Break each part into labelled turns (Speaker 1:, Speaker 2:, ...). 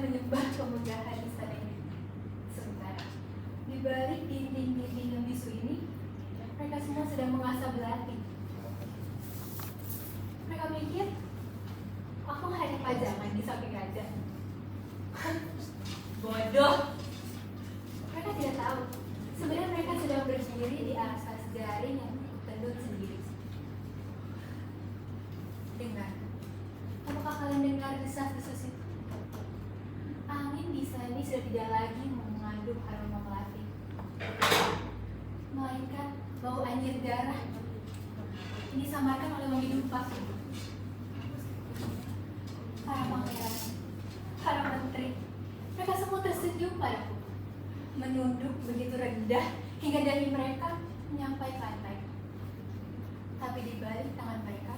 Speaker 1: menyembah kemegahan istana ini. Sementara di balik dinding-dinding yang bisu ini, mereka semua sedang mengasah belati. Mereka mikir, aku hanya pajangan di samping raja. Bodoh. Mereka tidak tahu, sebenarnya mereka sedang berdiri di atas jaring yang tendut sendiri. Dengar, apakah kalian dengar desas-desus itu? Angin di sana ini sudah tidak lagi mengandung aroma melati, melainkan bau anyir darah. Ini disamarkan oleh wangi dupa. Para pangeran, para menteri, mereka semua tersenyum padaku, menunduk begitu rendah hingga dahi mereka menyampai lantai. Tapi di balik tangan mereka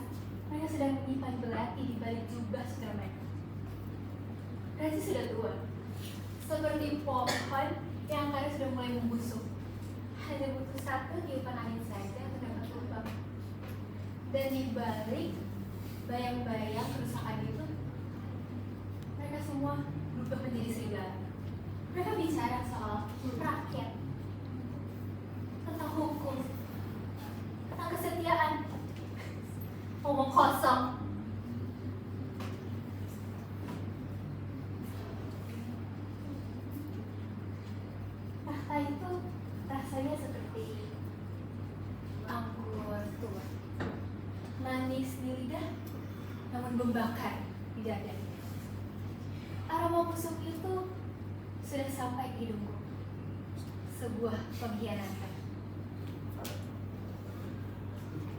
Speaker 1: sedang menyimpan belati di balik jubah saudara mereka. Raja sudah tua, seperti pohon yang akarnya sudah mulai membusuk. Hanya butuh satu tiupan angin saja untuk dapat tumbang. Dan di balik bayang-bayang kerusakan itu, mereka semua berubah menjadi serigala. Mereka bicara soal rakyat, tentang hukum, tentang kesetiaan. Omong kosong. Tahta itu rasanya seperti anggur tua, manis di lidah, namun membakar di dada. Aroma busuk itu sudah sampai ke hidungku. Sebuah pengkhianatan.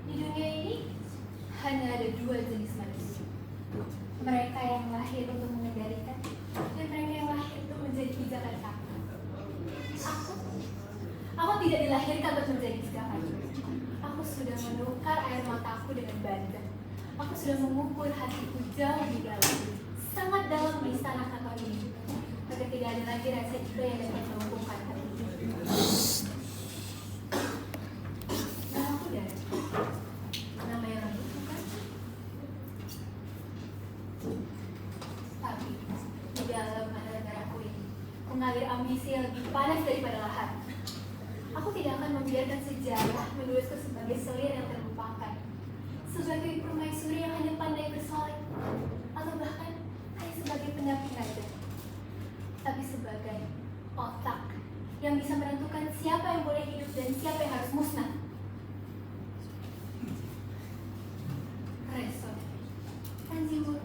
Speaker 1: Di dunia ini hanya ada dua jenis manusia. Mereka yang lahir untuk mengendalikan dan mereka yang lahir untuk menjadi pijakan aku. Aku tidak dilahirkan untuk menjadi pijakan. Aku sudah menukar air mataku dengan banda. Aku sudah mengukur hatiku jauh di dalam, sangat dalam di istana kantor ini. Maka tidak ada lagi rasa juga yang dapat melumpuhkan hatiku. Nah, aku dari nama yang lembut bukan? Tapi di dalam darahku ini mengalir ambisi yang lebih panas daripada lahar. Aku tidak akan membiarkan sejarah menulisku sebagai selir yang terlupakan, sebagai permaisuri yang hanya pandai bersolek, atau bahkan hanya sebagai pendamping raja, tapi sebagai otak yang bisa menentukan siapa yang boleh hidup dan siapa yang harus musnah. Reson, Anjiwur,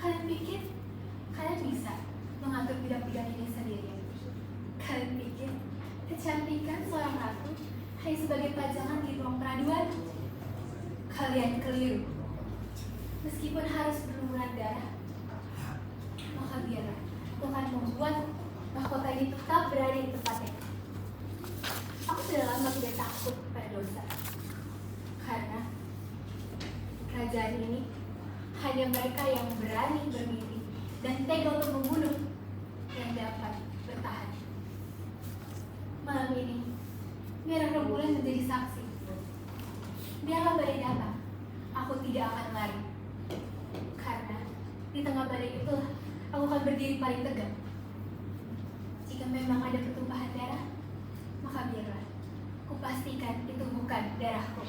Speaker 1: kalian pikir kalian bisa mengatur bidang-bidang ini sendiri? Kalian pikir kecantikan seorang ratu hanya sebagai pajangan di ruang peraduan? Kalian keliru. Meskipun harus berlumuran darah, maka biarlah Tuhan membuat mahkota ini tetap berada di tempatnya. Aku sudah lama tidak takut pada dosa, karena kerajaan ini hanya mereka yang berani bermimpi dan tega untuk membunuh yang dapat bertahan. Malam ini, biarlah rembulan menjadi saksi. Biarlah badai datang, aku tidak akan lari. Karena di tengah badai itulah aku akan berdiri paling tegak. Jika memang ada pertumpahan darah, maka biarlah kupastikan itu bukan darahku.